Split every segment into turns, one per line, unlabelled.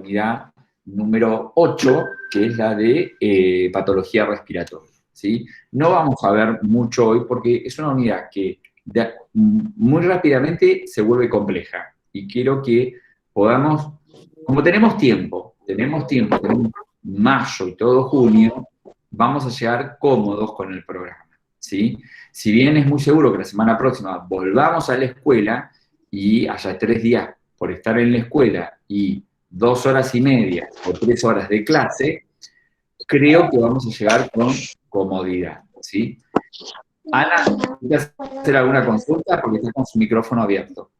unidad número 8, que es la de patología respiratoria, ¿sí? No vamos a ver mucho hoy porque es una unidad que muy rápidamente se vuelve compleja y quiero que podamos, como tenemos mayo y todo junio, vamos a llegar cómodos con el programa, ¿sí? Si bien es muy seguro que la semana próxima volvamos a la escuela y haya 3 días por estar en la escuela y 2 horas y media o 3 horas de clase, creo que vamos a llegar con comodidad, ¿sí? Ana, ¿quieres hacer alguna consulta? Porque está con su micrófono abierto.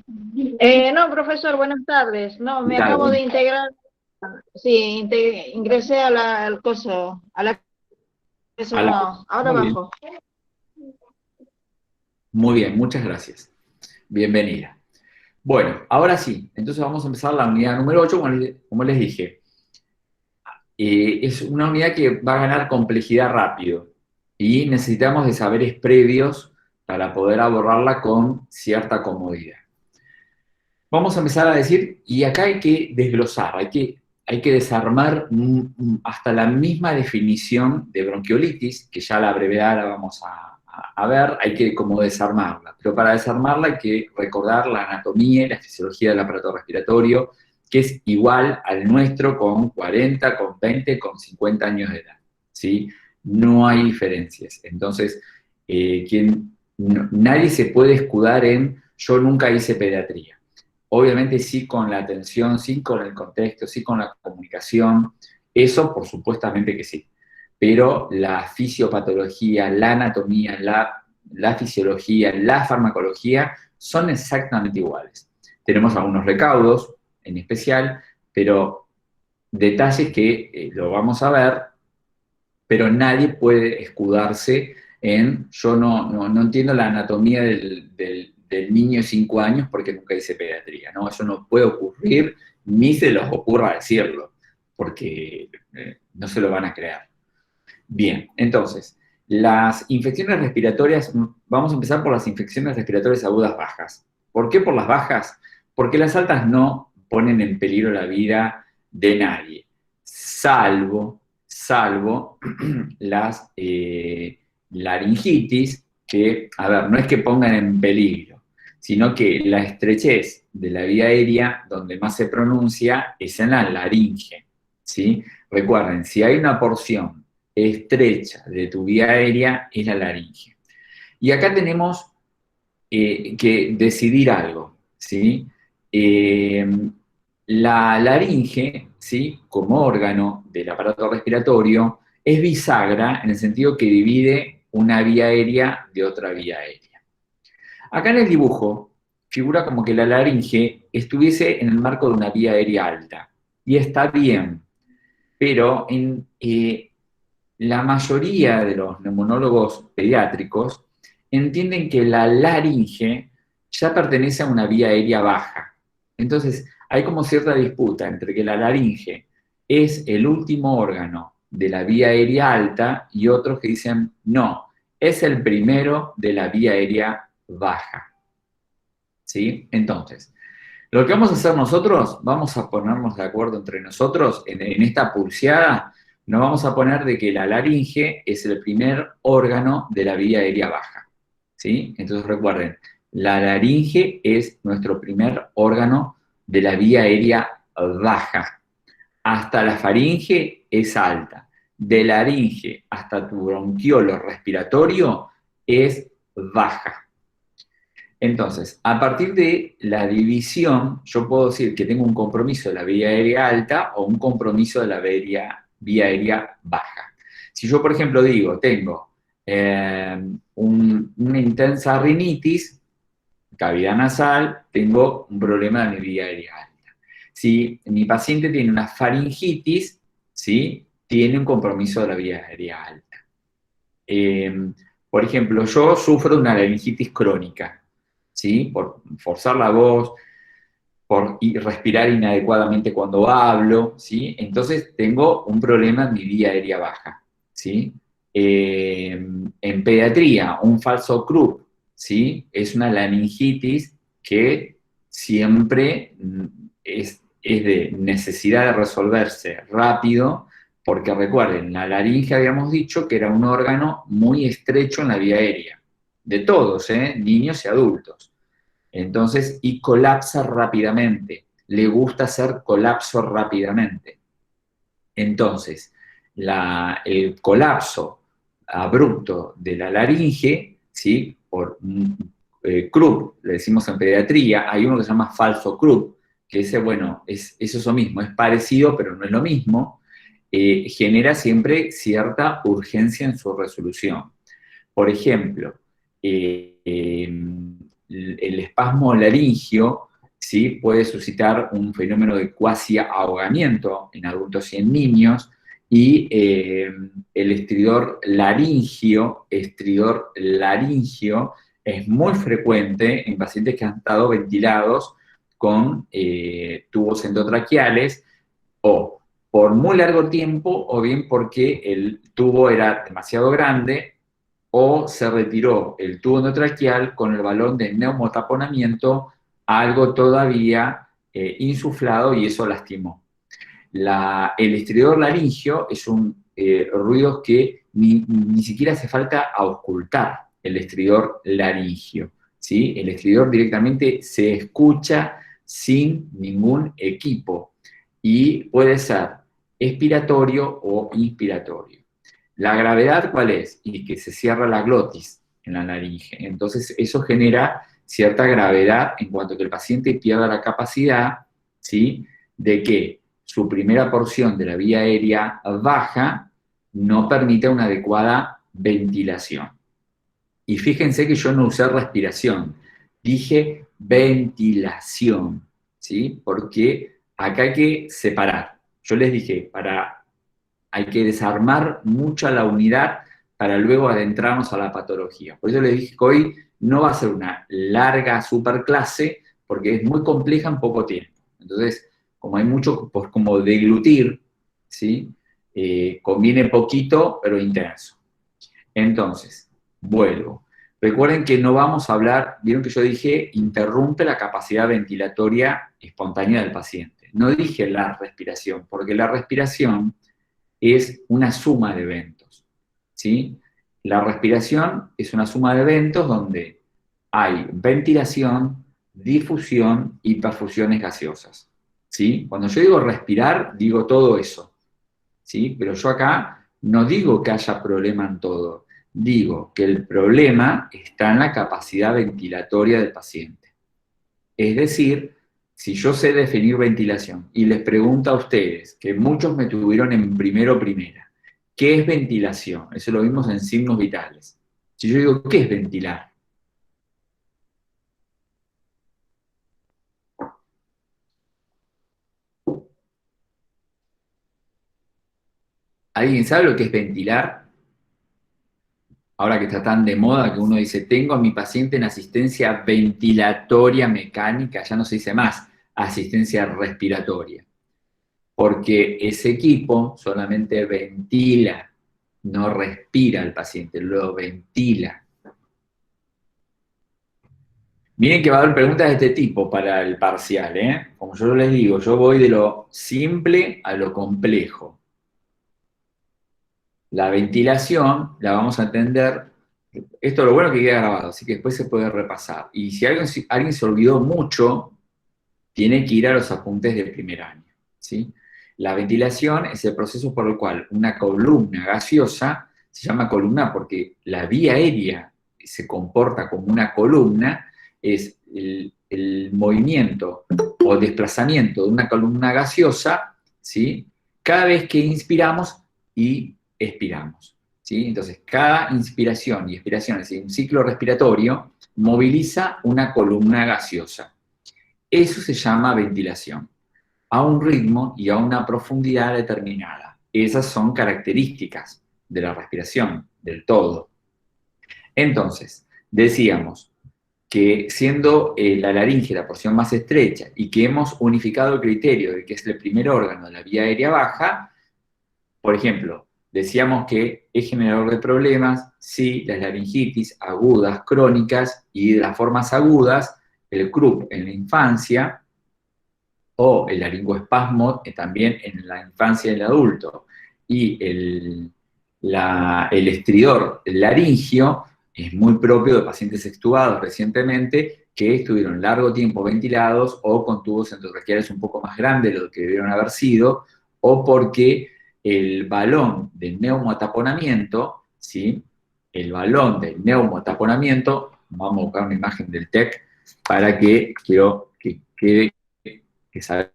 No, profesor, buenas tardes. No,
¿Qué
me
tal?
acabo de integrar, sí, ingresé al coso, a la eso no, ahora
Muy bien.
abajo.
Muy bien, muchas gracias. Bienvenida. Bueno, ahora sí, entonces vamos a empezar la unidad número 8, como les dije. Es una unidad que va a ganar complejidad rápido y necesitamos de saberes previos para poder abordarla con cierta comodidad. Vamos a empezar a decir, y acá hay que desglosar, hay que desarmar hasta la misma definición de bronquiolitis, que ya a la brevedad la vamos a ver, hay que como desarmarla. Pero para desarmarla hay que recordar la anatomía y la fisiología del aparato respiratorio, que es igual al nuestro con 40, con 20, con 50 años de edad, ¿sí? No hay diferencias. Entonces, nadie se puede escudar en yo nunca hice pediatría. Obviamente sí con la atención, sí con el contexto, sí con la comunicación, eso por supuestamente que sí. Pero la fisiopatología, la anatomía, la fisiología, la farmacología son exactamente iguales. Tenemos algunos recaudos en especial, pero detalles que lo vamos a ver, pero nadie puede escudarse en yo no entiendo la anatomía del niño de 5 años porque nunca hice pediatría, ¿no? Eso no puede ocurrir, ni se les ocurra decirlo, porque no se lo van a creer. Bien, entonces, las infecciones respiratorias, vamos a empezar por las infecciones respiratorias agudas bajas. ¿Por qué por las bajas? Porque las altas no ponen en peligro la vida de nadie, salvo las laringitis, que, a ver, no es que pongan en peligro, sino que la estrechez de la vía aérea, donde más se pronuncia, es en la laringe, ¿sí? Recuerden, si hay una porción estrecha de tu vía aérea, es la laringe. Y acá tenemos que decidir algo, ¿sí? La laringe, ¿sí? Como órgano del aparato respiratorio, es bisagra en el sentido que divide una vía aérea de otra vía aérea. Acá en el dibujo figura como que la laringe estuviese en el marco de una vía aérea alta. Y está bien, pero la mayoría de los neumonólogos pediátricos entienden que la laringe ya pertenece a una vía aérea baja. Entonces, hay como cierta disputa entre que la laringe es el último órgano de la vía aérea alta y otros que dicen, no, es el primero de la vía aérea baja. ¿Sí? Entonces, lo que vamos a hacer nosotros, vamos a ponernos de acuerdo entre nosotros en esta pulseada, nos vamos a poner de que la laringe es el primer órgano de la vía aérea baja, ¿sí? Entonces recuerden, la laringe es nuestro primer órgano de la vía aérea baja. Hasta la faringe es alta. De laringe hasta tu bronquiolo respiratorio es baja. Entonces, a partir de la división, yo puedo decir que tengo un compromiso de la vía aérea alta o un compromiso de la vía aérea baja. Si yo, por ejemplo, digo, tengo una intensa rinitis, cavidad nasal, tengo un problema de mi vía aérea alta. Si mi paciente tiene una faringitis, ¿sí? Tiene un compromiso de la vía aérea alta. Por ejemplo, yo sufro de una laringitis crónica, ¿sí? Por forzar la voz, por respirar inadecuadamente cuando hablo, ¿sí? Entonces tengo un problema en mi vía aérea baja, ¿sí? En pediatría, un falso Krupp, ¿sí? Es una laringitis que siempre es de necesidad de resolverse rápido, porque recuerden, la laringe habíamos dicho que era un órgano muy estrecho en la vía aérea, de todos, niños y adultos. Entonces, y colapsa rápidamente, le gusta hacer colapso rápidamente. Entonces, el colapso abrupto de la laringe, ¿sí? Por Krupp, le decimos en pediatría, hay uno que se llama falso Krupp, que ese, bueno, es eso mismo, es parecido, pero no es lo mismo, genera siempre cierta urgencia en su resolución. Por ejemplo, el espasmo laringio, ¿sí? Puede suscitar un fenómeno de cuasi ahogamiento en adultos y en niños, y el estridor laringio es muy frecuente en pacientes que han estado ventilados con tubos endotraqueales, o por muy largo tiempo, o bien porque el tubo era demasiado grande, o se retiró el tubo endotraqueal con el balón de neumotaponamiento, algo todavía insuflado, y eso lastimó. El estridor laringio es un ruido que ni siquiera hace falta auscultar el estridor laringio, ¿sí? El estridor directamente se escucha sin ningún equipo y puede ser expiratorio o inspiratorio. ¿La gravedad cuál es? Y que se cierra la glotis en la laringe. Entonces eso genera cierta gravedad en cuanto a que el paciente pierda la capacidad, ¿sí? De que su primera porción de la vía aérea baja no permite una adecuada ventilación. Y fíjense que yo no usé respiración, dije ventilación, ¿sí? Porque acá hay que separar. Yo les dije, hay que desarmar mucho la unidad para luego adentrarnos a la patología. Por eso les dije que hoy no va a ser una larga superclase, porque es muy compleja en poco tiempo. Entonces, como hay mucho pues, como deglutir, ¿sí? Conviene poquito, pero intenso. Entonces, vuelvo. Recuerden que no vamos a hablar, vieron que yo dije, interrumpe la capacidad ventilatoria espontánea del paciente. No dije la respiración, porque la respiración es una suma de eventos, ¿sí? La respiración es una suma de eventos donde hay ventilación, difusión y perfusiones gaseosas, ¿sí? Cuando yo digo respirar, digo todo eso, ¿sí? Pero yo acá no digo que haya problema en todo, digo que el problema está en la capacidad ventilatoria del paciente. Es decir, si yo sé definir ventilación y les pregunto a ustedes, que muchos me tuvieron en primera, ¿qué es ventilación? Eso lo vimos en signos vitales. Si yo digo, ¿qué es ventilar? ¿Alguien sabe lo que es ventilar? Ahora que está tan de moda que uno dice, tengo a mi paciente en asistencia ventilatoria mecánica, ya no se dice más asistencia respiratoria, porque ese equipo solamente ventila, no respira al paciente, lo ventila. Miren que va a haber preguntas de este tipo para el parcial, ¿eh? Como yo les digo, yo voy de lo simple a lo complejo. La ventilación la vamos a entender, esto es lo bueno que queda grabado, así que después se puede repasar. Y si alguien se olvidó mucho, tiene que ir a los apuntes del primer año, ¿sí? La ventilación es el proceso por el cual una columna gaseosa, se llama columna porque la vía aérea se comporta como una columna, es el movimiento o desplazamiento de una columna gaseosa, ¿sí? Cada vez que inspiramos y expiramos, ¿sí? Entonces, cada inspiración y expiración, es decir, un ciclo respiratorio, moviliza una columna gaseosa. Eso se llama ventilación, a un ritmo y a una profundidad determinada. Esas son características de la respiración, del todo. Entonces, decíamos que siendo la laringe la porción más estrecha y que hemos unificado el criterio de que es el primer órgano de la vía aérea baja, por ejemplo, decíamos que es generador de problemas, sí, las laringitis agudas, crónicas, y de las formas agudas, el Krupp en la infancia, o el laringoespasmo también en la infancia y el adulto, y el estridor laringio es muy propio de pacientes extubados recientemente que estuvieron largo tiempo ventilados o con tubos endotraqueales un poco más grandes de lo que debieron haber sido, o porque el balón de neumotaponamiento, ¿sí? El balón de neumotaponamiento, vamos a buscar una imagen del TEC para que quiero que quede que sabemos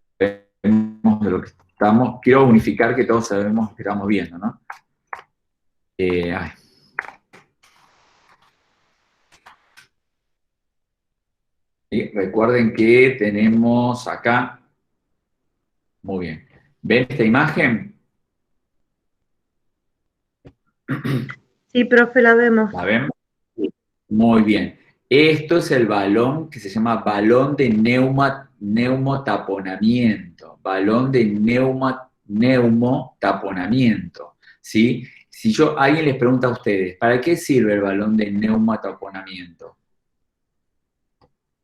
de lo que estamos, quiero unificar que todos sabemos lo que estamos viendo, ¿no? Ay. Y recuerden que tenemos acá, muy bien, ¿ven esta imagen?
Sí, profe, la vemos.
¿La ven? Muy bien. Esto es el balón que se llama balón de neumotaponamiento. Balón de neumotaponamiento. ¿Sí? Si alguien les pregunta a ustedes, ¿para qué sirve el balón de neumotaponamiento?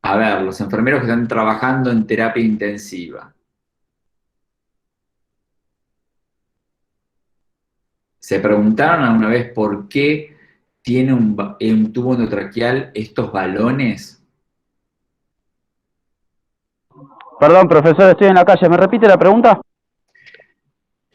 A ver, los enfermeros que están trabajando en terapia intensiva. ¿Se preguntaron alguna vez por qué tiene un tubo endotraqueal estos balones?
Perdón, profesor, estoy en la calle. ¿Me repite la pregunta?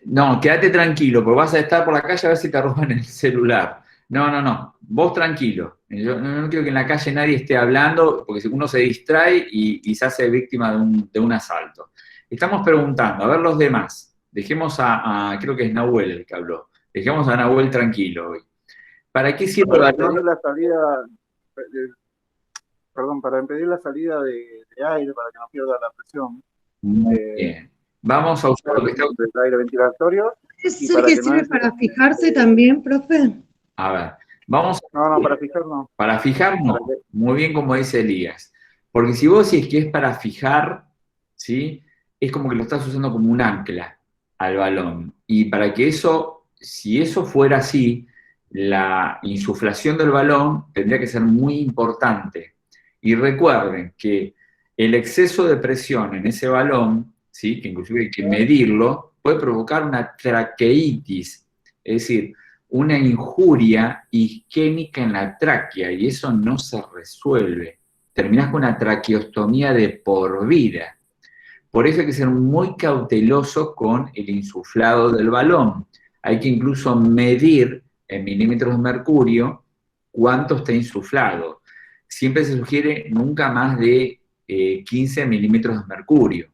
No, quédate tranquilo, porque vas a estar por la calle a ver si te roban el celular. No. Vos tranquilo. Yo no quiero que en la calle nadie esté hablando, porque si uno se distrae y se hace víctima de un asalto. Estamos preguntando, a ver los demás. Dejemos creo que es Nahuel el que habló. Dejemos a Nahuel tranquilo hoy. ¿Para qué sirve el
Para
balón?
impedir la salida, para impedir la salida de aire, para que no pierda la presión.
Muy bien. Vamos a usar lo que está...
del aire ventilatorio.
¿Es el que sirve para fijarse también, profe?
A ver, vamos...
No, para fijar no.
Para fijar no, muy bien como dice Elías. Porque si vos decís que es para fijar, ¿sí? Es como que lo estás usando como un ancla al balón. Y para que eso, si eso fuera así, la insuflación del balón tendría que ser muy importante. Y recuerden que el exceso de presión en ese balón, ¿sí? Que inclusive hay que medirlo, puede provocar una traqueitis, es decir, una injuria isquémica en la tráquea, y eso no se resuelve. Terminás con una traqueostomía de por vida. Por eso hay que ser muy cauteloso con el insuflado del balón. Hay que incluso medir en milímetros de mercurio cuánto está insuflado. Siempre se sugiere nunca más de 15 milímetros de mercurio.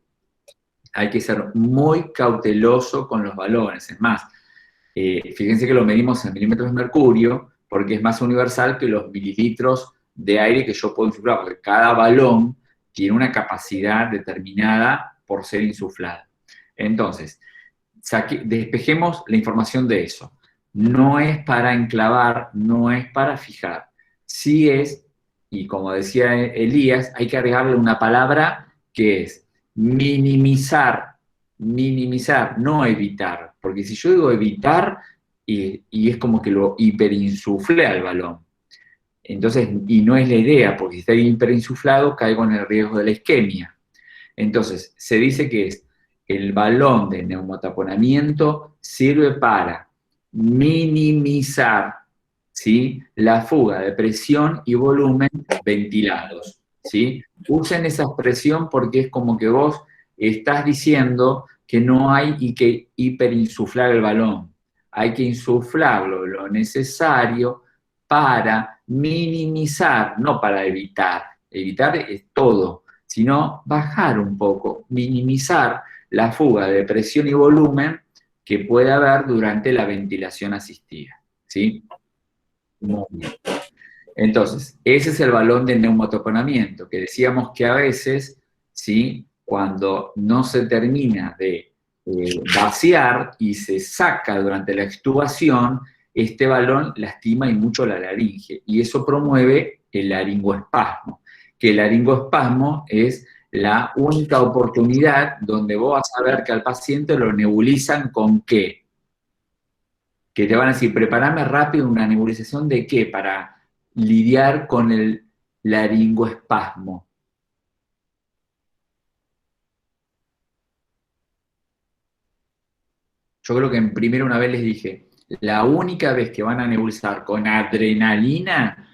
Hay que ser muy cauteloso con los balones. Es más, fíjense que lo medimos en milímetros de mercurio porque es más universal que los mililitros de aire que yo puedo insuflar, porque cada balón tiene una capacidad determinada por ser insuflado. Entonces, despejemos la información de eso. No es para enclavar, no es para fijar. Sí es, y como decía Elías, hay que agregarle una palabra que es minimizar, no evitar, porque si yo digo evitar, y es como que lo hiperinsuflé al balón. Entonces, y no es la idea, porque si está hiperinsuflado, caigo en el riesgo de la isquemia. Entonces, se dice que el balón de neumotaponamiento sirve para minimizar, ¿sí?, la fuga de presión y volumen ventilados, ¿sí? Usen esa expresión porque es como que vos estás diciendo que no hay y que hiperinsuflar el balón. Hay que insuflarlo lo necesario para minimizar, no para evitar. Evitar es todo, sino bajar un poco, minimizar la fuga de presión y volumen que puede haber durante la ventilación asistida, ¿sí? Muy bien. Entonces, ese es el balón de neumotaponamiento, que decíamos que a veces, ¿sí?, cuando no se termina de vaciar y se saca durante la extubación, este balón lastima y mucho la laringe, y eso promueve el laringoespasmo, que el laringoespasmo es la única oportunidad donde vos vas a ver que al paciente lo nebulizan con qué. Que te van a decir, prepárame rápido una nebulización de qué, para lidiar con el laringoespasmo. yo creo que en primero una vez les dije, la única vez que van a nebulizar con adrenalina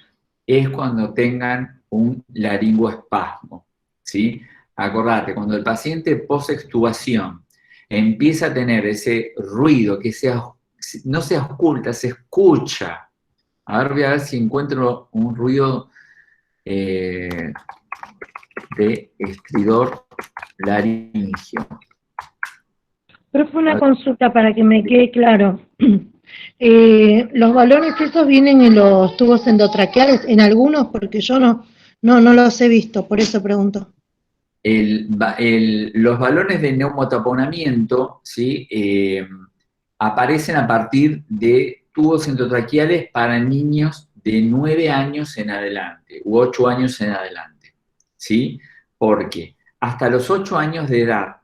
es cuando tengan un laringoespasmo, ¿sí? Acordate, cuando el paciente post-extubación empieza a tener ese ruido que no se oculta, se escucha. A ver, voy a ver si encuentro un ruido de estridor laringio.
Pero fue una consulta para que me quede claro. ¿Los balones esos vienen en los tubos endotraqueales? En algunos, porque yo no los he visto, por eso pregunto.
Los balones de neumotaponamiento, ¿sí? Aparecen a partir de tubos endotraqueales para niños de 9 años en adelante, u 8 años en adelante, ¿sí? Porque hasta los 8 años de edad,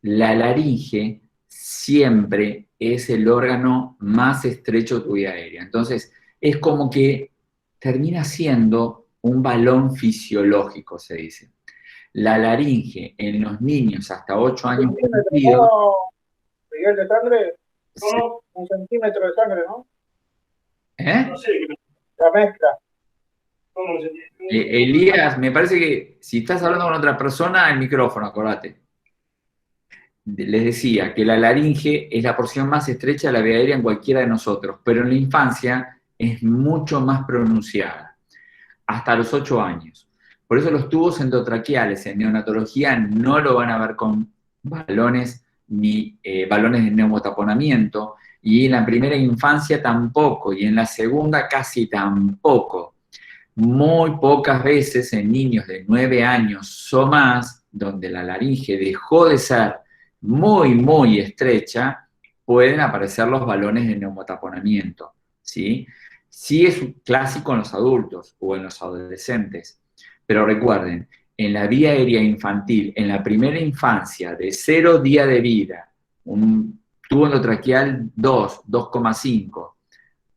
la laringe siempre es el órgano más estrecho de tu vía aérea. Entonces, es como que termina siendo un balón fisiológico, se dice. La laringe en los niños hasta 8 años cumplidos,
Miguel, de sangre, solo 1 centímetro de sangre, ¿no?
¿eh?
La mezcla.
Elías, me parece que si estás hablando con otra persona, el micrófono, acordate. Les decía que la laringe es la porción más estrecha de la vía aérea en cualquiera de nosotros, pero en la infancia es mucho más pronunciada, hasta los 8 años. Por eso los tubos endotraqueales en neonatología no lo van a ver con balones ni balones de neumotaponamiento, y en la primera infancia tampoco, y en la segunda casi tampoco. Muy pocas veces en niños de 9 años o más, donde la laringe dejó de ser muy, muy estrecha, pueden aparecer los balones de neumotaponamiento, ¿sí? Sí es un clásico en los adultos o en los adolescentes, pero recuerden, en la vía aérea infantil, en la primera infancia, de 0 día de vida, un tubo endotraqueal 2,5,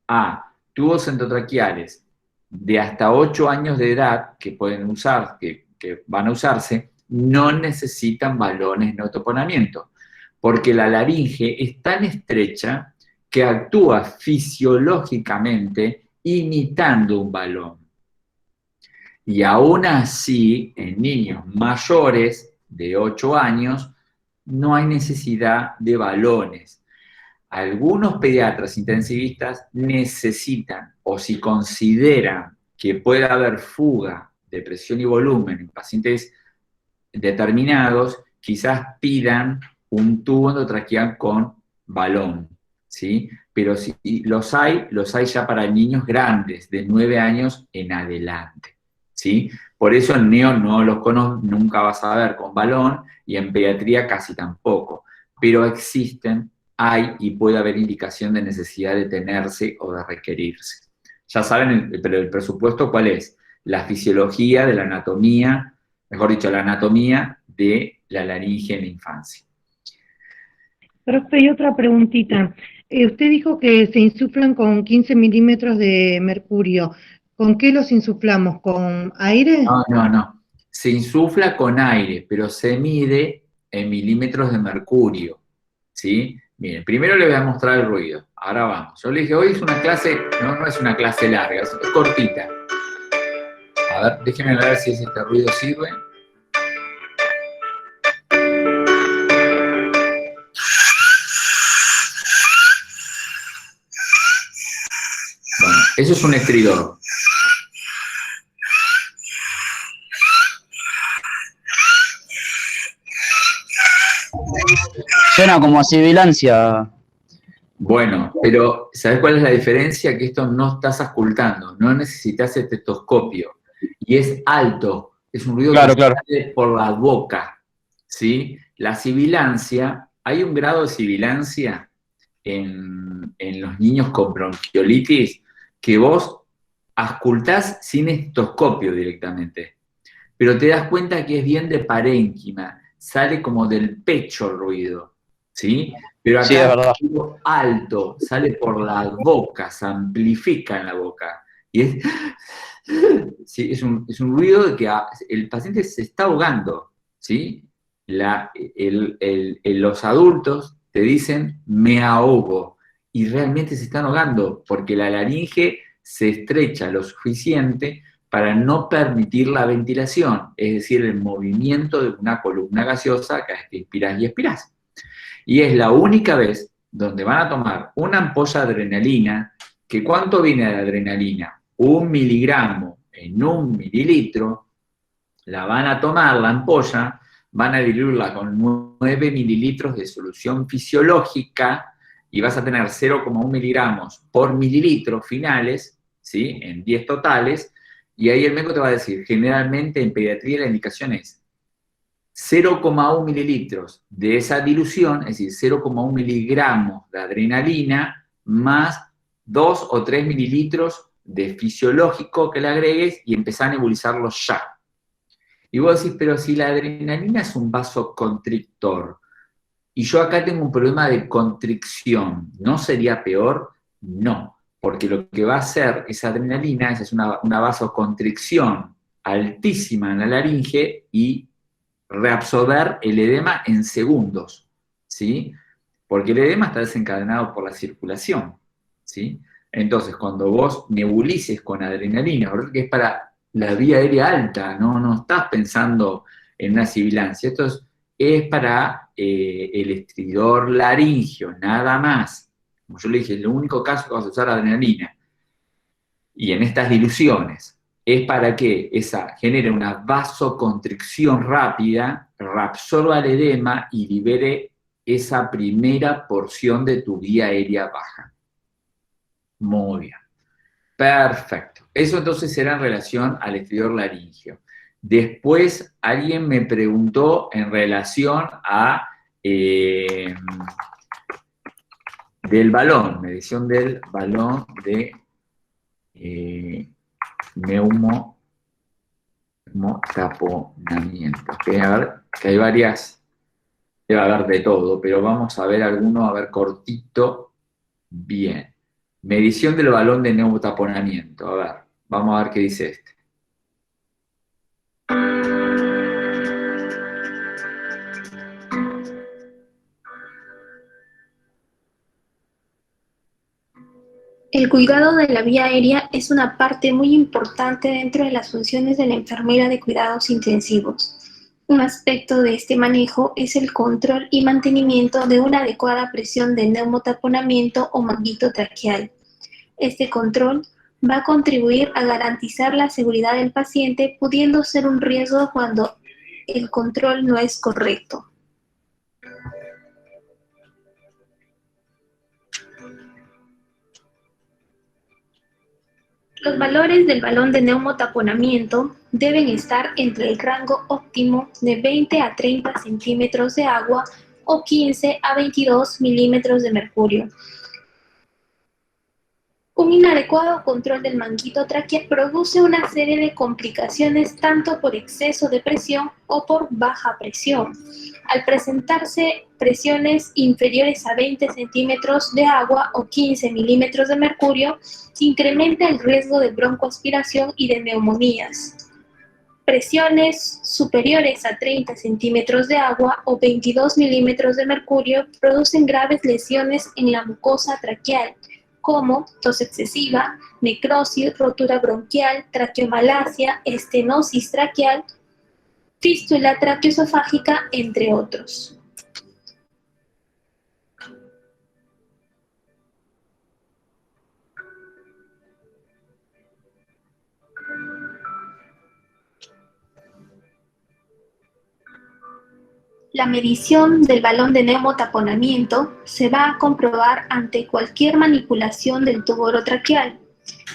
a tubos endotraqueales de hasta 8 años de edad, que pueden usar, que van a usarse, no necesitan balones de neumotaponamiento, porque la laringe es tan estrecha que actúa fisiológicamente imitando un balón. Y aún así, en niños mayores de 8 años, no hay necesidad de balones. Algunos pediatras intensivistas necesitan, o si consideran que puede haber fuga de presión y volumen en pacientes determinados, quizás pidan un tubo endotraqueal con balón, ¿sí? Pero si los hay ya para niños grandes, de 9 años en adelante, ¿sí? Por eso en neo no los nunca vas a ver con balón, y en pediatría casi tampoco. Pero existen, hay y puede haber indicación de necesidad de tenerse o de requerirse. Ya saben, pero el presupuesto, ¿cuál es? La fisiología de la anatomía, mejor dicho, la anatomía de la laringe en la infancia.
Profe, y otra preguntita. Usted dijo que se insuflan con 15 milímetros de mercurio. ¿Con qué los insuflamos? ¿Con aire?
No. Se insufla con aire, pero se mide en milímetros de mercurio, ¿sí? Miren, primero les voy a mostrar el ruido. Ahora vamos. Yo les dije, hoy es una clase, no es una clase larga, es cortita. A ver, déjenme ver si este ruido sirve. Bueno, eso es un estridor.
Suena como a sibilancia.
Bueno, pero ¿sabes cuál es la diferencia? Que esto no estás auscultando, no necesitas estetoscopio. Y es alto, es un ruido que sale por la boca, ¿sí? La sibilancia, hay un grado de sibilancia en los niños con bronquiolitis que vos auscultás sin estetoscopio directamente. Pero te das cuenta que es bien de parénquima, sale como del pecho el ruido, ¿sí? Pero acá
sí, es verdad.
Es alto, sale por la boca, se amplifica en la boca. Y sí, es un ruido de que el paciente se está ahogando, ¿sí? Los adultos te dicen me ahogo, y realmente se están ahogando, porque la laringe se estrecha lo suficiente para no permitir la ventilación, es decir, el movimiento de una columna gaseosa cada vez que inspiras y expiras. Y es la única vez donde van a tomar una ampolla de adrenalina, que ¿cuánto viene de adrenalina? 1 miligramo en 1 mililitro, la van a tomar la ampolla, van a diluirla con 9 mililitros de solución fisiológica y vas a tener 0,1 miligramos por mililitro finales, ¿sí? En 10 totales, y ahí el médico te va a decir, generalmente en pediatría la indicación es 0,1 mililitros de esa dilución, es decir, 0,1 miligramos de adrenalina, más 2 o 3 mililitros de fisiológico que le agregues y empezar a nebulizarlo ya. Y vos decís, pero si la adrenalina es un vasoconstrictor, y yo acá tengo un problema de constricción, ¿no sería peor? No, porque lo que va a hacer esa adrenalina es una vasoconstricción altísima en la laringe y reabsorber el edema en segundos, ¿sí? Porque el edema está desencadenado por la circulación, ¿sí? Entonces, cuando vos nebulices con adrenalina, ¿verdad? Que es para la vía aérea alta, no estás pensando en una sibilancia, esto es para el estridor laringio, nada más. Como yo le dije, es el único caso que vas a usar adrenalina. Y en estas diluciones, es para que esa genere una vasoconstricción rápida, reabsorba el edema y libere esa primera porción de tu vía aérea baja. Muy bien. Perfecto. Eso entonces era en relación al estridor laringio. Después alguien me preguntó en relación a del balón, medición del balón de neumotaponamiento. Okay, a ver, que hay varias, debe haber de todo, pero vamos a ver alguno, a ver, cortito. Bien. Medición del balón de neumotaponamiento. A ver, vamos a ver qué dice este.
El cuidado de la vía aérea es una parte muy importante dentro de las funciones de la enfermera de cuidados intensivos. Un aspecto de este manejo es el control y mantenimiento de una adecuada presión de neumotaponamiento o manguito traqueal. Este control va a contribuir a garantizar la seguridad del paciente, pudiendo ser un riesgo cuando el control no es correcto. Los valores del balón de neumotaponamiento deben estar entre el rango óptimo de 20 a 30 centímetros de agua o 15 a 22 milímetros de mercurio. Un inadecuado control del manguito tráqueo produce una serie de complicaciones tanto por exceso de presión o por baja presión. Al presentarse presiones inferiores a 20 centímetros de agua o 15 milímetros de mercurio, incrementa el riesgo de broncoaspiración y de neumonías. Presiones superiores a 30 centímetros de agua o 22 milímetros de mercurio producen graves lesiones en la mucosa traqueal, como tos excesiva, necrosis, rotura bronquial, traqueomalacia, estenosis traqueal, fístula traqueoesofágica, entre otros. La medición del balón de neumotaponamiento se va a comprobar ante cualquier manipulación del tubo orotraqueal.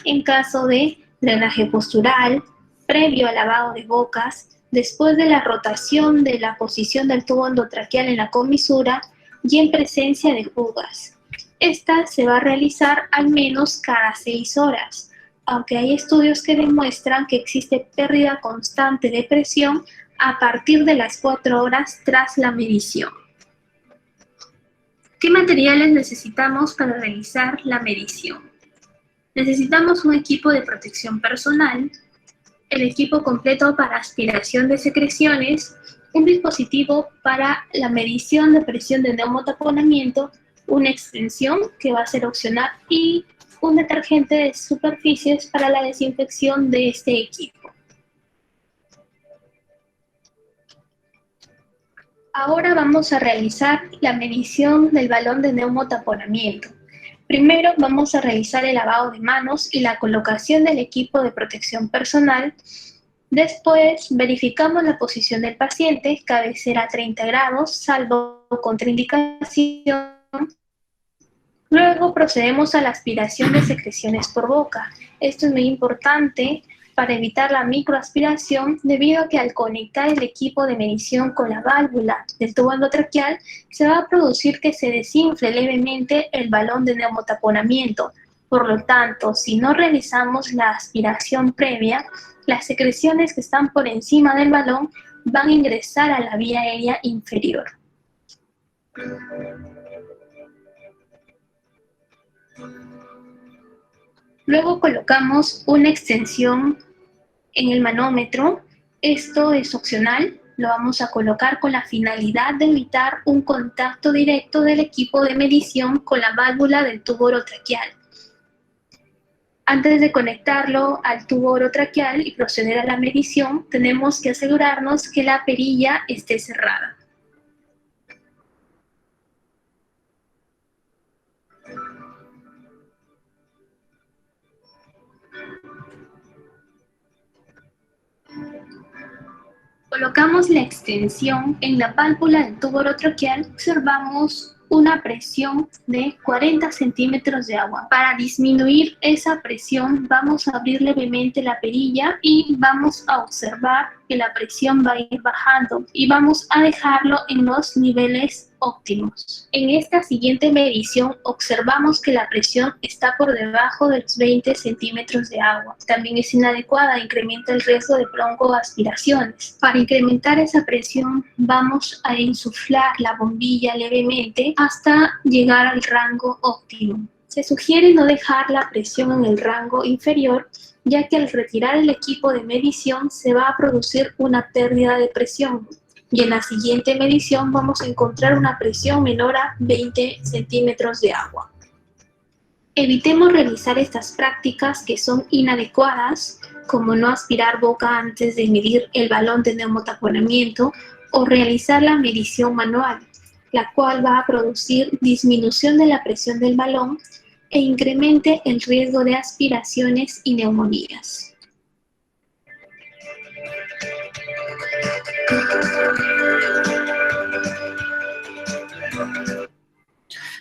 En caso de drenaje postural, previo al lavado de bocas, después de la rotación de la posición del tubo endotraqueal en la comisura y en presencia de fugas. Esta se va a realizar al menos cada 6 horas, aunque hay estudios que demuestran que existe pérdida constante de presión a partir de las 4 horas tras la medición. ¿Qué materiales necesitamos para realizar la medición? Necesitamos un equipo de protección personal, el equipo completo para aspiración de secreciones un dispositivo para la medición de presión de neumotaponamiento, una extensión que va a ser opcional y un detergente de superficies para la desinfección de este equipo. Ahora vamos a realizar la medición del balón de neumotaponamiento. Primero vamos a realizar el lavado de manos y la colocación del equipo de protección personal. Después verificamos la posición del paciente, cabecera a 30 grados, salvo contraindicación. Luego procedemos a la aspiración de secreciones por boca. Esto es muy importante para evitar la microaspiración, debido a que al conectar el equipo de medición con la válvula del tubo endotraqueal, se va a producir que se desinfle levemente el balón de neumotaponamiento. Por lo tanto, si no realizamos la aspiración previa, las secreciones que están por encima del balón van a ingresar a la vía aérea inferior. Luego colocamos una extensión en el manómetro. Esto es opcional, lo vamos a colocar con la finalidad de evitar un contacto directo del equipo de medición con la válvula del tubo orotraqueal. Antes de conectarlo al tubo orotraqueal y proceder a la medición, tenemos que asegurarnos que la perilla esté cerrada. Colocamos la extensión en la válvula del tubo orotraqueal, observamos una presión de 40 centímetros de agua. Para disminuir esa presión vamos a abrir levemente la perilla y vamos a observar que la presión va a ir bajando y vamos a dejarlo en los niveles óptimos. En esta siguiente medición observamos que la presión está por debajo de los 20 centímetros de agua. También es inadecuada, incrementa el riesgo de broncoaspiraciones. Para incrementar esa presión vamos a insuflar la bombilla levemente hasta llegar al rango óptimo. Se sugiere no dejar la presión en el rango inferior, ya que al retirar el equipo de medición se va a producir una pérdida de presión. Y en la siguiente medición vamos a encontrar una presión menor a 20 centímetros de agua. Evitemos realizar estas prácticas que son inadecuadas, como no aspirar boca antes de medir el balón de neumotaponamiento o realizar la medición manual, la cual va a producir disminución de la presión del balón e incremente el riesgo de aspiraciones y neumonías.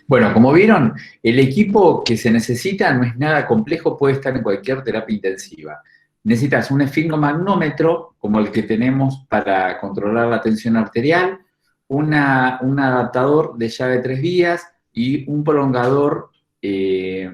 Bueno, como vieron, el equipo que se necesita no es nada complejo, puede estar en cualquier terapia intensiva. Necesitas un esfigmomagnómetro, como el que tenemos para controlar la tensión arterial, un adaptador de llave 3 vías y un prolongador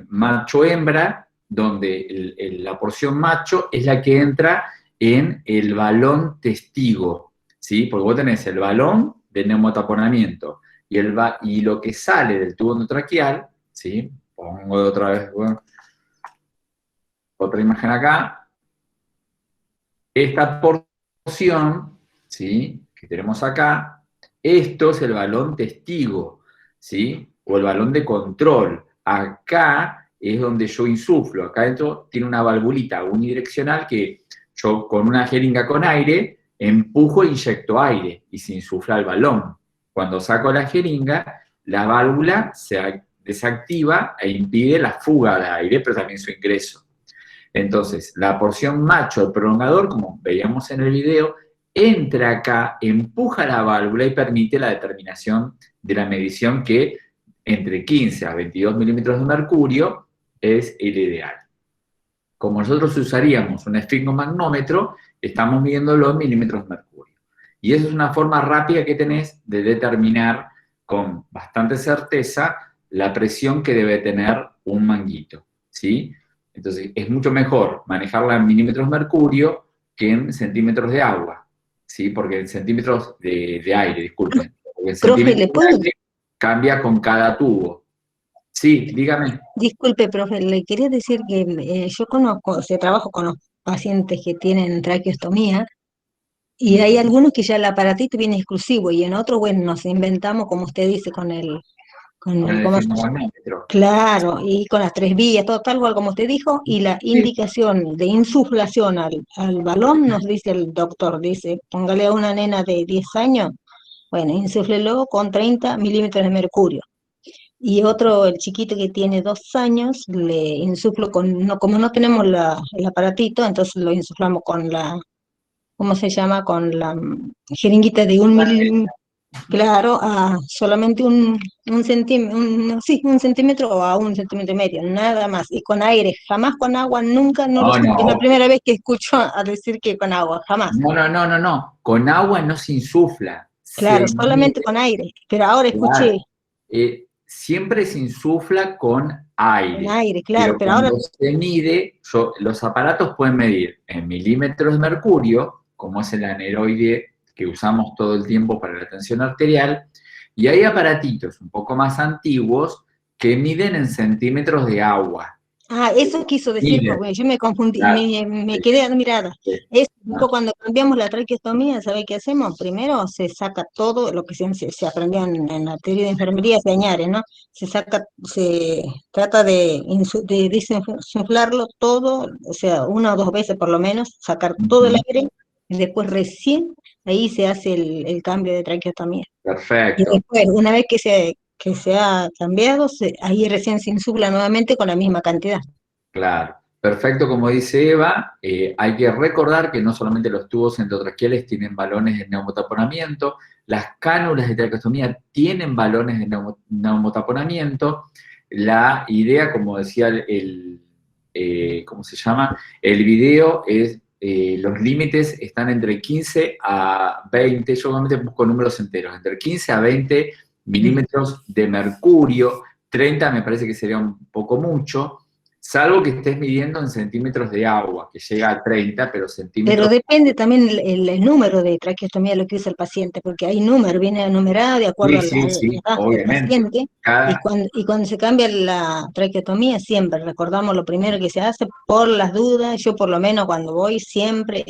macho-hembra, donde la porción macho es la que entra en el balón testigo, ¿sí? Porque vos tenés el balón de neumotaponamiento y lo que sale del tubo endotraqueal, ¿sí? Pongo otra vez, bueno, otra imagen acá. Esta porción, ¿sí?, que tenemos acá, esto es el balón testigo, ¿sí?, o el balón de control. Acá es donde yo insuflo, acá dentro tiene una valvulita unidireccional que yo con una jeringa con aire empujo e inyecto aire y se insufla el balón. Cuando saco la jeringa, la válvula se desactiva e impide la fuga de aire, pero también su ingreso. Entonces, la porción macho del prolongador, como veíamos en el video, entra acá, empuja la válvula y permite la determinación de la medición que entre 15 a 22 milímetros de mercurio es el ideal. Como nosotros usaríamos un esfigmomagnómetro, estamos midiendo los milímetros de mercurio. Y esa es una forma rápida que tenés de determinar con bastante certeza la presión que debe tener un manguito, ¿sí? Entonces, es mucho mejor manejarla en milímetros de mercurio que en centímetros de agua, ¿sí? Porque en centímetros de aire, disculpen. Porque en
Profe, ¿le puedo?
de aire cambia con cada tubo. Sí, dígame.
Disculpe, profe, le quería decir que yo conozco, o sea, trabajo con los pacientes que tienen traqueostomía Y hay algunos que ya el aparatito viene exclusivo y en otros, bueno, nos inventamos, como usted dice, con
Con el
¿cómo se llama?
efimogrammetro.
Claro, y con las 3 vías, todo tal cual como usted dijo, y la
Sí.
indicación de insuflación al balón, nos dice el doctor, dice, póngale a una nena de 10 años, bueno, insúflelo con 30 milímetros de mercurio. Y otro, el chiquito que tiene 2 años, le insuflo con, no, como no tenemos el aparatito, entonces lo insuflamos con ¿cómo se llama? Con la jeringuita de 1 milímetro, claro, a solamente un centímetro, sí, 1 centímetro o a 1,5 centímetros, nada más. Y con aire, jamás con agua, nunca, no lo
No,
escuché. Es la
no,
primera vez que escucho a decir que con agua, jamás.
no. Con agua no se insufla,
Claro,
se
solamente
mide,
con aire. Pero ahora
claro.
escuché
Siempre se insufla con
con
aire,
aire, claro,
pero
pero ahora,
cuando se mide, los aparatos pueden medir en milímetros de mercurio, como es el aneroide que usamos todo el tiempo para la tensión arterial, y hay aparatitos un poco más antiguos que miden en centímetros de agua.
eso quiso decir,
Miden,
porque yo me confundí,
claro,
me
sí,
quedé admirada.
sí,
Es
¿no?
tipo cuando cambiamos la traqueostomía, ¿sabe qué hacemos? Primero se saca todo lo que se aprendió en la teoría de enfermería, se añade, ¿no? Se trata de desinflarlo todo, o sea, 1 o 2 veces por lo menos, sacar todo el
Ujú.
aire, y después recién ahí se hace el cambio de traqueostomía. Y
Perfecto.
después, una vez que se ha cambiado, ahí recién se insufla nuevamente con la misma cantidad.
Claro, perfecto, como dice Eva, hay que recordar que no solamente los tubos endotraqueales tienen balones de neumotaponamiento, las cánulas de traqueostomía tienen balones de neumotaponamiento. La idea, como decía ¿cómo se llama? El video es, los límites están entre 15 a 20, yo normalmente busco números enteros, entre 15 a 20 milímetros de mercurio, 30 me parece que sería un poco mucho. Salvo que estés midiendo en centímetros de agua, que llega a 30, pero
Pero
centímetros.
depende también el número de traqueostomía, lo que usa el paciente, porque hay número, viene enumerado de acuerdo
Sí,
a la
sí, sí,
edad del
obviamente.
paciente, y
Cada,
cuando se cambia la traqueotomía, siempre recordamos lo primero que se hace por las dudas. Yo por lo menos cuando voy siempre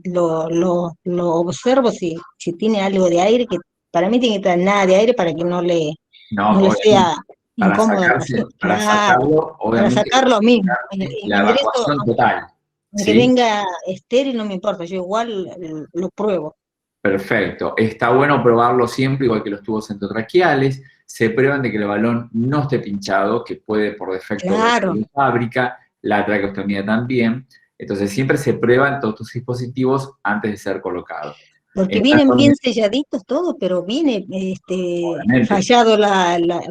lo observo si tiene algo de aire, que para mí tiene que tener nada de aire para que
no,
no le
obviamente.
sea
Para
incómodo al paciente.
para
Claro,
sacarlo,
para
obviamente,
sacar lo mismo. El
la
ingreso,
evacuación total.
aunque
¿Sí?
venga estéril, no me importa, yo igual lo pruebo.
Perfecto. Está bueno probarlo siempre, igual que los tubos endotraqueales. Se prueban de que el balón no esté pinchado, que puede por defecto venir
Claro,
de fábrica, la traqueostomía también. Entonces siempre se prueban todos tus dispositivos antes de ser colocados.
porque
En
vienen
caso de,
bien selladitos todos, pero viene
obviamente,
fallado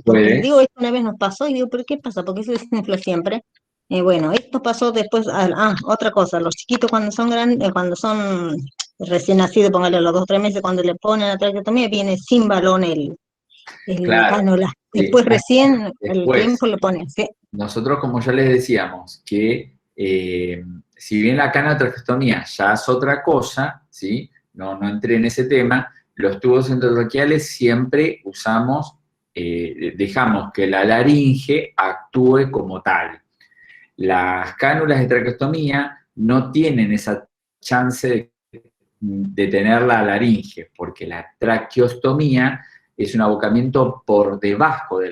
porque le
puede,
digo, esto una vez nos pasó y digo, ¿pero qué pasa? Porque eso se desinfla siempre. Bueno, esto pasó después, otra cosa, los chiquitos cuando son grandes, cuando son recién nacidos, póngale a los 2 o 3 meses, cuando le ponen la traqueotomía, viene sin balón el
claro,
cánula.
sí.
Después recién el
Después,
tiempo le ponen, sí.
nosotros, como ya les decíamos, que si bien la canalotraqueostomía ya es otra cosa, ¿sí? No entré en ese tema, los tubos endotraqueales siempre usamos, dejamos que la laringe actúe como tal. Las cánulas de traqueostomía no tienen esa chance de tener la laringe, porque la traqueostomía es un abocamiento por debajo de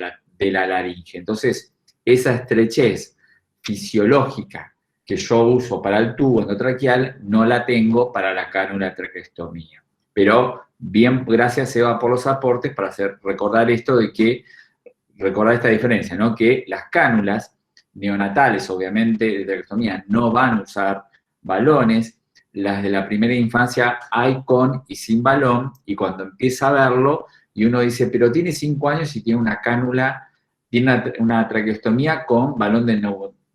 la laringe. Entonces, esa estrechez fisiológica que yo uso para el tubo endotraqueal no la tengo para la cánula de traqueostomía. Pero bien, gracias Eva por los aportes para recordar esto de que, recordar esta diferencia, ¿no? Que las cánulas neonatales, obviamente, de traqueostomía no van a usar balones, las de la primera infancia hay con y sin balón, y cuando empieza a verlo, y uno dice, pero tiene 5 años y tiene una cánula, tiene una traqueostomía con balón de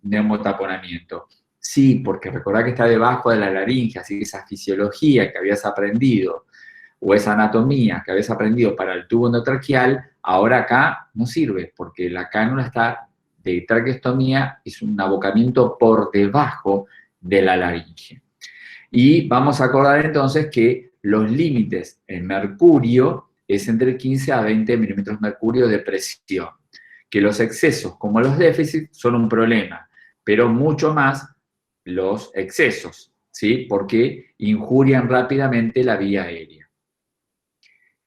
neumotaponamiento. Sí, porque recordá que está debajo de la laringe, así que esa fisiología que habías aprendido, o esa anatomía que habías aprendido para el tubo endotraqueal, ahora acá no sirve, porque la cánula está de traqueostomía, es un abocamiento por debajo de la laringe. Y vamos a acordar entonces que los límites en mercurio es entre 15 a 20 milímetros de mercurio de presión. Que los excesos, como los déficits, son un problema, pero mucho más los excesos. ¿sí? Porque injurian rápidamente la vía aérea.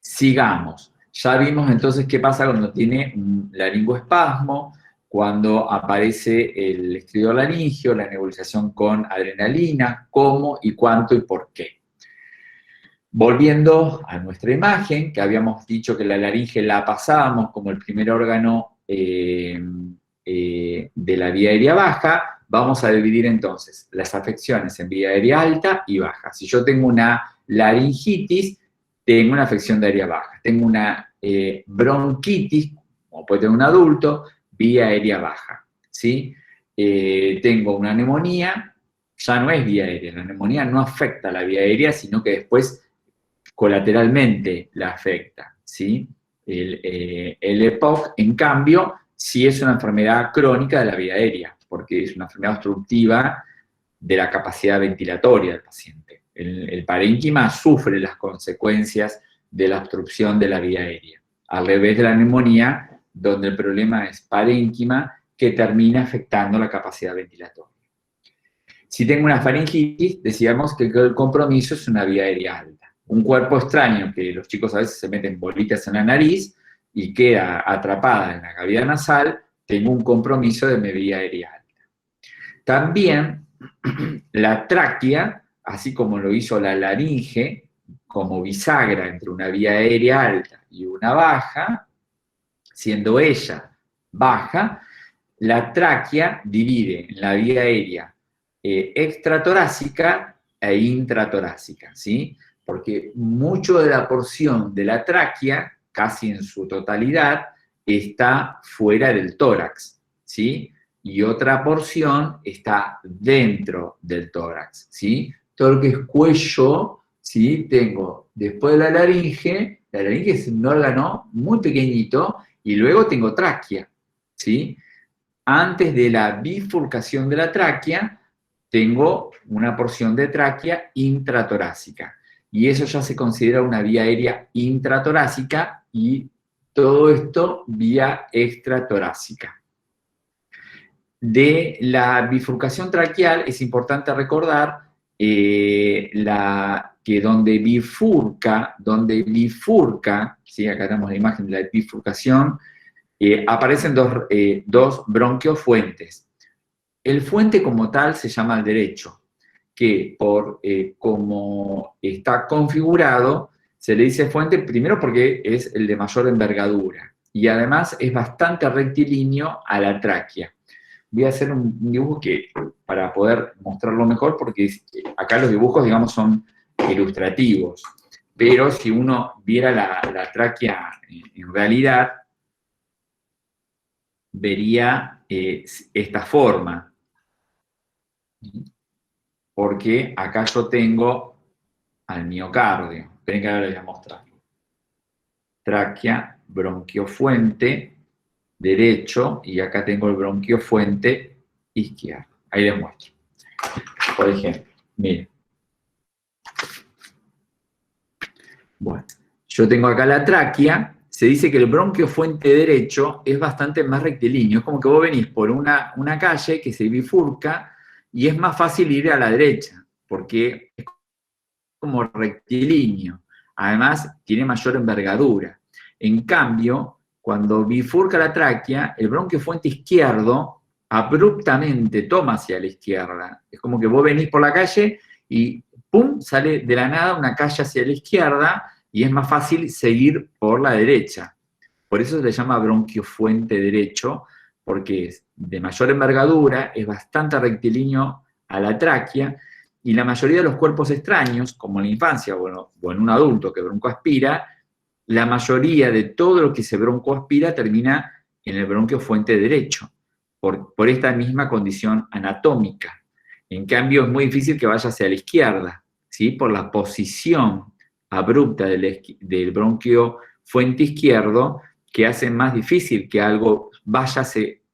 Sigamos. Ya vimos entonces qué pasa cuando tiene un laringoespasmo, cuando aparece el estridor laringio, la nebulización con adrenalina, cómo y cuánto y por qué. Volviendo a nuestra imagen, que habíamos dicho que la laringe la pasábamos como el primer órgano de la vía aérea baja, vamos a dividir entonces las afecciones en vía aérea alta y baja. Si yo tengo una laringitis, tengo una afección de área baja. Tengo una bronquitis, como puede tener un adulto, vía aérea baja, ¿sí? Tengo una neumonía, ya no es vía aérea. La neumonía no afecta a la vía aérea, sino que después colateralmente la afecta, ¿sí? El EPOC, en cambio, sí es una enfermedad crónica de la vía aérea, porque es una enfermedad obstructiva de la capacidad ventilatoria del paciente. El parénquima sufre las consecuencias de la obstrucción de la vía aérea, al revés de la neumonía, donde el problema es parénquima que termina afectando la capacidad ventilatoria. Si tengo una faringitis, decíamos que el compromiso es una vía aérea alta. Un cuerpo extraño, que los chicos a veces se meten bolitas en la nariz y queda atrapada en la cavidad nasal, tengo un compromiso de mi vía aérea alta. También la tráquea, así como lo hizo la laringe, como bisagra entre una vía aérea alta y una baja, siendo ella baja, la tráquea divide en la vía aérea extratorácica e intratorácica, ¿sí? Porque mucho de la porción de la tráquea, casi en su totalidad, está fuera del tórax, ¿sí? Y otra porción está dentro del tórax, ¿sí? Todo lo que es cuello, ¿sí? Tengo después de la laringe es un órgano muy pequeñito, y luego tengo tráquea, ¿sí? Antes de la bifurcación de la tráquea, tengo una porción de tráquea intratorácica. Y eso ya se considera una vía aérea intratorácica y todo esto vía extratorácica. De la bifurcación traqueal es importante recordar que donde bifurca, ¿sí? Acá tenemos la imagen de la bifurcación, aparecen dos bronquiofuentes. El fuente como tal se llama el derecho, que por como está configurado, se le dice fuente primero porque es el de mayor envergadura, y además es bastante rectilíneo a la tráquea. Voy a hacer un dibujo para poder mostrarlo mejor, porque acá los dibujos, digamos, son ilustrativos, pero si uno viera la tráquea en realidad, vería esta forma. Porque acá yo tengo al miocardio. Esperen que ahora les voy a mostrar. Tráquea, bronquiofuente derecho, y acá tengo el bronquiofuente izquierdo. Ahí les muestro. Por ejemplo, miren. Bueno, yo tengo acá la tráquea. Se dice que el bronquiofuente derecho es bastante más rectilíneo. Es como que vos venís por una calle que se bifurca y es más fácil ir a la derecha, porque es como rectilíneo. Además, tiene mayor envergadura. En cambio, cuando bifurca la tráquea, el bronquiofuente izquierdo abruptamente toma hacia la izquierda. Es como que vos venís por la calle y ¡pum!, sale de la nada una calle hacia la izquierda y es más fácil seguir por la derecha. Por eso se le llama bronquiofuente derecho, porque es de mayor envergadura, es bastante rectilíneo a la tráquea, y la mayoría de los cuerpos extraños, como en la infancia o en un adulto que broncoaspira, la mayoría de todo lo que se broncoaspira termina en el bronquiofuente derecho, por esta misma condición anatómica. En cambio, es muy difícil que vaya hacia la izquierda, ¿sí? Por la posición abrupta del bronquiofuente izquierdo, que hace más difícil que algo vaya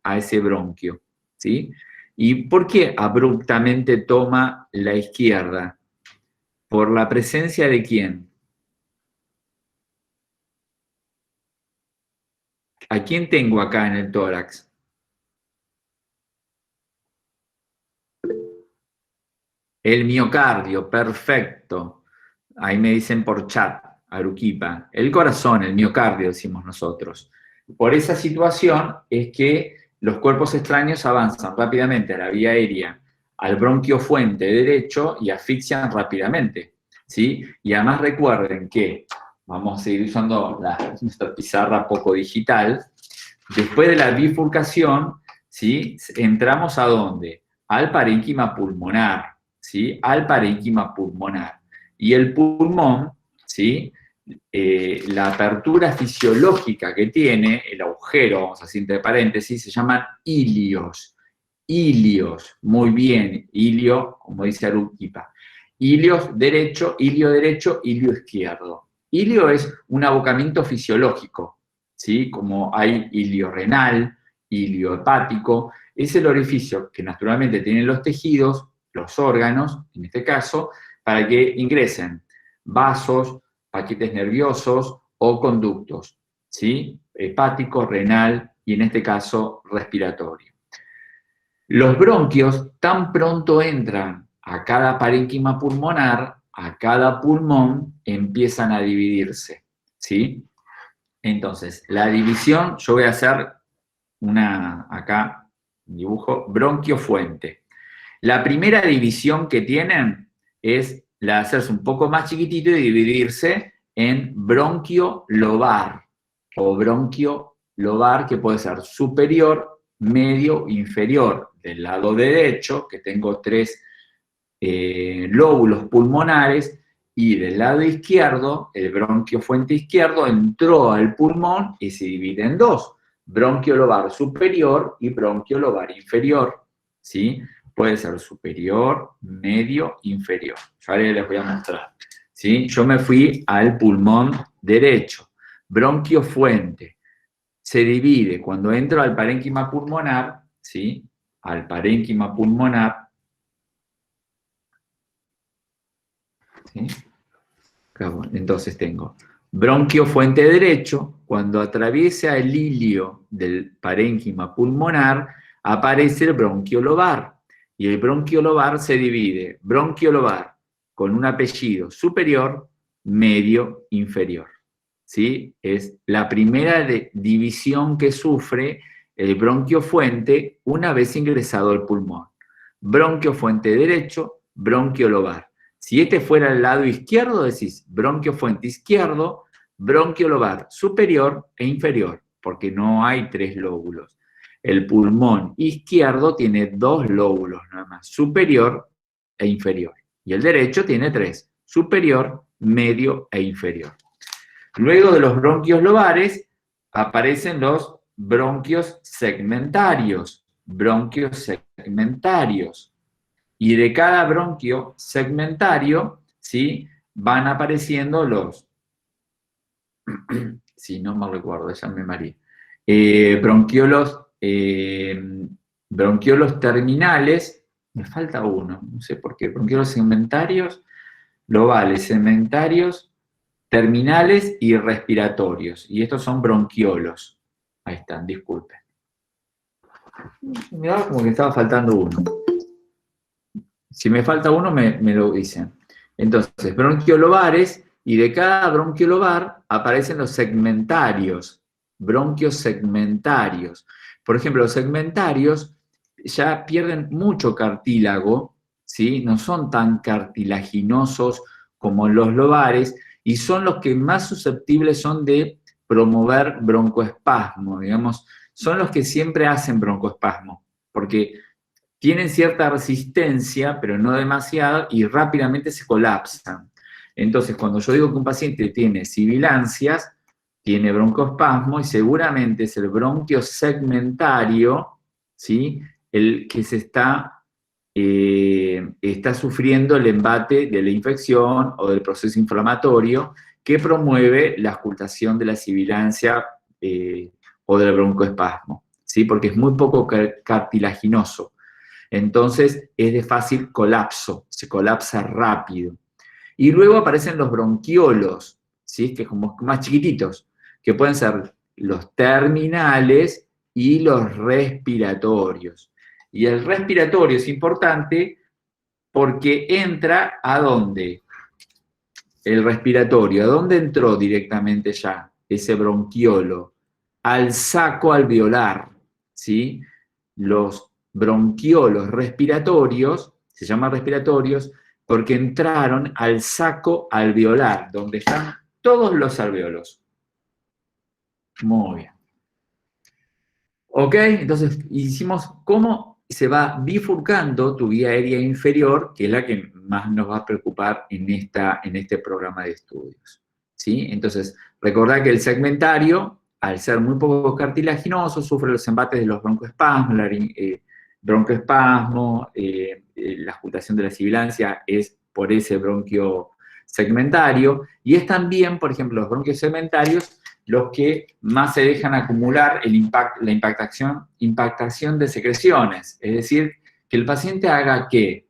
a ese bronquio, ¿sí? ¿Y por qué abruptamente toma la izquierda? ¿Por la presencia de quién? ¿A quién tengo acá en el tórax? El miocardio, perfecto. Ahí me dicen por chat, Aruquipa. El corazón, el miocardio, decimos nosotros. Por esa situación es que los cuerpos extraños avanzan rápidamente a la vía aérea, al bronquio fuente derecho y asfixian rápidamente, ¿sí? Y además recuerden que, vamos a seguir usando nuestra pizarra poco digital, después de la bifurcación, ¿sí? Entramos ¿a dónde? Al parénquima pulmonar, ¿sí? Al parénquima pulmonar. Y el pulmón, ¿sí? La apertura fisiológica que tiene, el agujero, vamos a decir entre paréntesis, se llaman ilios. Ilios, muy bien, ilio, como dice Aruquipa. Ilio derecho, ilio izquierdo. Ilio es un abocamiento fisiológico, ¿sí? Como hay ilio renal, ilio hepático, es el orificio que naturalmente tienen los tejidos, los órganos, en este caso, para que ingresen vasos, paquetes nerviosos o conductos, ¿sí? Hepático, renal y en este caso respiratorio. Los bronquios tan pronto entran a cada parénquima pulmonar, a cada pulmón, empiezan a dividirse, ¿sí? Entonces, la división, yo voy a hacer acá, un dibujo, bronquio fuente. La primera división que tienen es la de hacerse un poco más chiquitito y dividirse en bronquio lobar, o bronquio lobar, que puede ser superior, medio, inferior. Del lado derecho, que tengo 3 lóbulos pulmonares, y del lado izquierdo, el bronquio fuente izquierdo entró al pulmón y se divide en 2, bronquio lobar superior y bronquio lobar inferior, ¿sí? Puede ser superior, medio, inferior. Yo ahora les voy a mostrar, ¿sí? Yo me fui al pulmón derecho, bronquio fuente. Se divide cuando entro al parénquima pulmonar, ¿sí? Al parénquima pulmonar, ¿sí? Entonces tengo bronquio fuente derecho, cuando atraviesa el ilio del parénquima pulmonar, aparece el bronquio lobar. Y el bronquio lobar se divide, bronquio lobar, con un apellido superior, medio, inferior. ¿Sí? Es la primera división que sufre el bronquio fuente una vez ingresado al pulmón. Bronquio fuente derecho, bronquio lobar. Si este fuera el lado izquierdo, decís bronquio fuente izquierdo, bronquio lobar superior e inferior, porque no hay 3 lóbulos. El pulmón izquierdo tiene 2 lóbulos nada más, superior e inferior. Y el derecho tiene 3, superior, medio e inferior. Luego de los bronquios lobares aparecen los bronquios segmentarios. Bronquios segmentarios. Y de cada bronquio segmentario, ¿sí? Van apareciendo los, si no me recuerdo, ya me mareé, bronquiolos terminales, me falta uno, no sé por qué, bronquiolos segmentarios, lobales, segmentarios, terminales y respiratorios. Y estos son bronquiolos. Ahí están, disculpen. Me daba como que estaba faltando uno. Si me falta uno, me lo dicen. Entonces, bronquiolobares, y de cada bronquiolobar aparecen los segmentarios, bronquios segmentarios. Por ejemplo, los segmentarios ya pierden mucho cartílago, ¿sí? No son tan cartilaginosos como los lobares, y son los que más susceptibles son de promover broncoespasmo, digamos, son los que siempre hacen broncoespasmo, porque tienen cierta resistencia, pero no demasiada, y rápidamente se colapsan. Entonces, cuando yo digo que un paciente tiene sibilancias, tiene broncoespasmo, y seguramente es el bronquio segmentario, ¿sí? El que se está sufriendo el embate de la infección o del proceso inflamatorio que promueve la ocultación de la sibilancia o del broncoespasmo, ¿sí? Porque es muy poco cartilaginoso. Entonces es de fácil colapso, se colapsa rápido. Y luego aparecen los bronquiolos, ¿sí? Que como más chiquititos, que pueden ser los terminales y los respiratorios. Y el respiratorio es importante Porque entra ¿a dónde? El respiratorio. ¿A dónde entró directamente ya ese bronquiolo? Al saco alveolar, ¿sí? Los bronquiolos respiratorios, se llaman respiratorios, porque entraron al saco alveolar, donde están todos los alveolos. Muy bien. ¿Ok? Entonces, hicimos cómo se va bifurcando tu vía aérea inferior, que es la que más nos va a preocupar en este programa de estudios. ¿Sí? Entonces, recordad que el segmentario, al ser muy poco cartilaginoso, sufre los embates de los broncoespasmos, la ocultación de la sibilancia es por ese bronquio segmentario, y es también, por ejemplo, los bronquios segmentarios los que más se dejan acumular la impactación de secreciones, es decir, que el paciente haga ¿qué?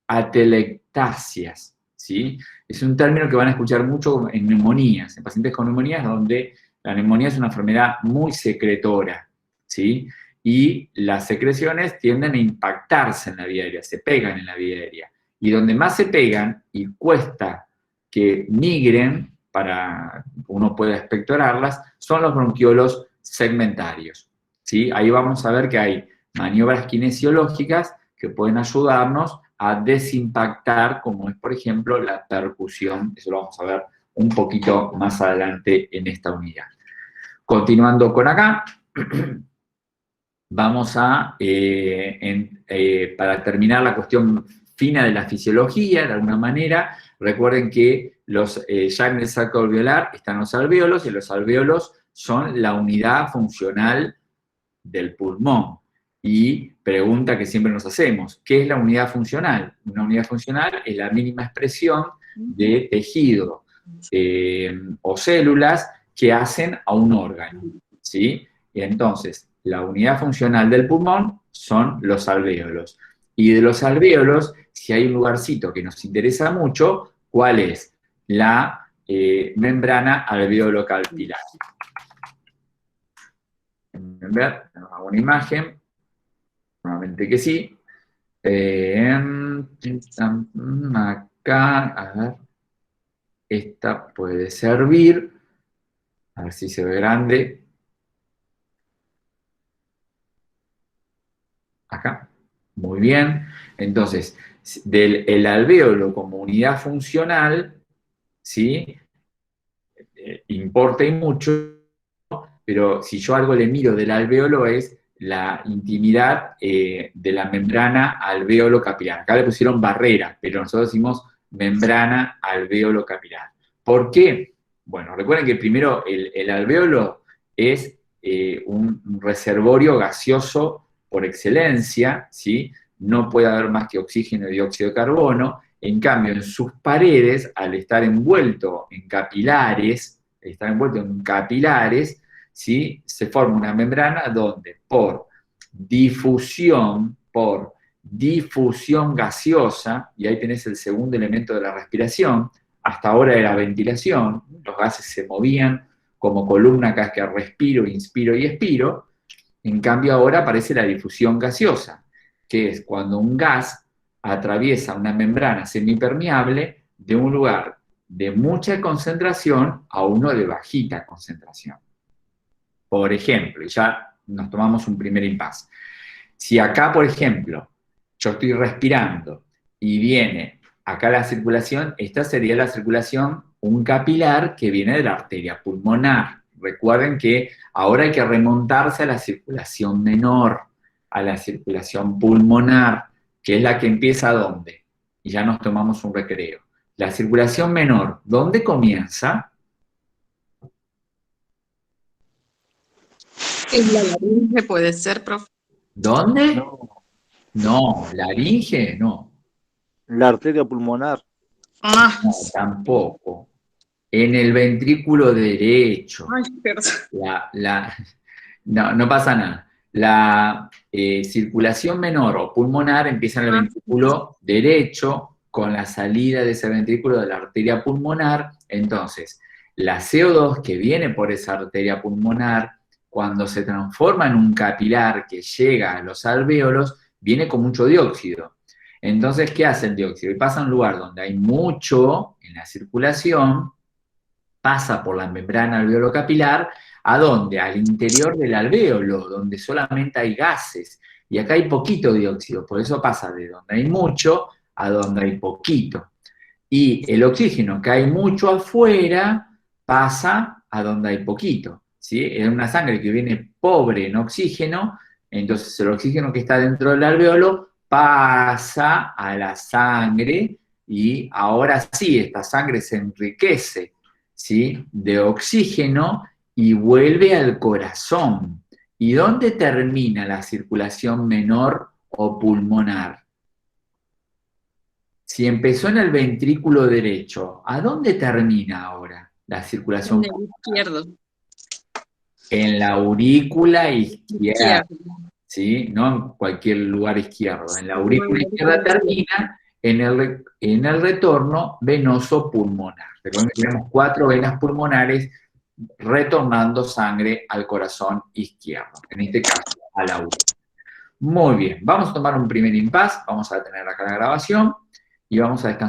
Atelectasias, ¿sí? Es un término que van a escuchar mucho en neumonías, en pacientes con neumonías, donde la neumonía es una enfermedad muy secretora, ¿sí? Y las secreciones tienden a impactarse en la vía aérea, se pegan en la vía aérea. Y donde más se pegan y cuesta que migren para uno pueda expectorarlas, son los bronquiolos segmentarios, ¿sí? Ahí vamos a ver que hay maniobras kinesiológicas que pueden ayudarnos a desimpactar, como es, por ejemplo, la percusión. Eso lo vamos a ver un poquito más adelante en esta unidad. Continuando con acá, vamos a, para terminar la cuestión fina de la fisiología, de alguna manera, recuerden que ya en el saco alveolar están los alvéolos, y los alvéolos son la unidad funcional del pulmón. Y pregunta que siempre nos hacemos, ¿qué es la unidad funcional? Una unidad funcional es la mínima expresión de tejido o células que hacen a un órgano, ¿sí? Y entonces, la unidad funcional del pulmón son los alvéolos. Y de los alvéolos, si hay un lugarcito que nos interesa mucho, ¿cuál es? La membrana alveolo-capilar. ¿Ver? Hago una imagen. Normalmente que sí. Acá, a ver. Esta puede servir. A ver si se ve grande. Acá. Muy bien. Entonces, el alvéolo como unidad funcional, ¿sí? Importa y mucho, pero si yo algo le miro del alvéolo es la intimidad de la membrana alvéolo capilar. Acá le pusieron barrera, pero nosotros decimos membrana alvéolo capilar. ¿Por qué? Bueno, recuerden que primero el alvéolo es un reservorio gaseoso por excelencia, ¿sí? No puede haber más que oxígeno y dióxido de carbono. En cambio, en sus paredes, al estar envuelto en capilares, ¿sí? Se forma una membrana donde por difusión gaseosa, y ahí tenés el segundo elemento de la respiración, hasta ahora era ventilación, los gases se movían como columna cada vez que respiro, inspiro y expiro. En cambio ahora aparece la difusión gaseosa, que es cuando un gas atraviesa una membrana semipermeable de un lugar de mucha concentración a uno de bajita concentración. Por ejemplo, y ya nos tomamos un primer impasse. Si acá, por ejemplo, yo estoy respirando y viene acá la circulación, esta sería la circulación, un capilar que viene de la arteria pulmonar. Recuerden que ahora hay que remontarse a la circulación menor, a la circulación pulmonar, que es la que empieza ¿dónde? Y ya nos tomamos un recreo. La circulación menor, ¿dónde comienza?
En la laringe puede ser, profe.
¿Dónde? No, laringe, no.
La arteria pulmonar.
Ah,
No, tampoco. En el ventrículo derecho.
ay, perdón.
No pasa nada. La circulación menor o pulmonar empieza en el ventrículo derecho, con la salida de ese ventrículo de la arteria pulmonar. Entonces, la CO2 que viene por esa arteria pulmonar, cuando se transforma en un capilar que llega a los alvéolos, viene con mucho dióxido. Entonces, ¿qué hace el dióxido? Y pasa a un lugar donde hay mucho en la circulación, pasa por la membrana alveolo-capilar, ¿a dónde? Al interior del alvéolo, donde solamente hay gases. Y acá hay poquito dióxido, por eso pasa de donde hay mucho a donde hay poquito. Y el oxígeno, que hay mucho afuera, pasa a donde hay poquito, ¿sí? Es una sangre que viene pobre en oxígeno, entonces el oxígeno que está dentro del alvéolo pasa a la sangre y ahora sí, esta sangre se enriquece, ¿sí? De oxígeno y vuelve al corazón. ¿Y dónde termina la circulación menor o pulmonar? Si empezó en el ventrículo derecho, ¿a dónde termina ahora la circulación?
En el izquierdo.
En la aurícula izquierda,
Izquierdo.
¿sí? No en cualquier lugar izquierdo. En la aurícula izquierda termina, en el retorno venoso pulmonar. Recuerden que tenemos 4 venas pulmonares retornando sangre al corazón izquierdo, en este caso a la aurícula. Muy bien, vamos a tomar un primer impas, vamos a detener acá la grabación y vamos a descansar.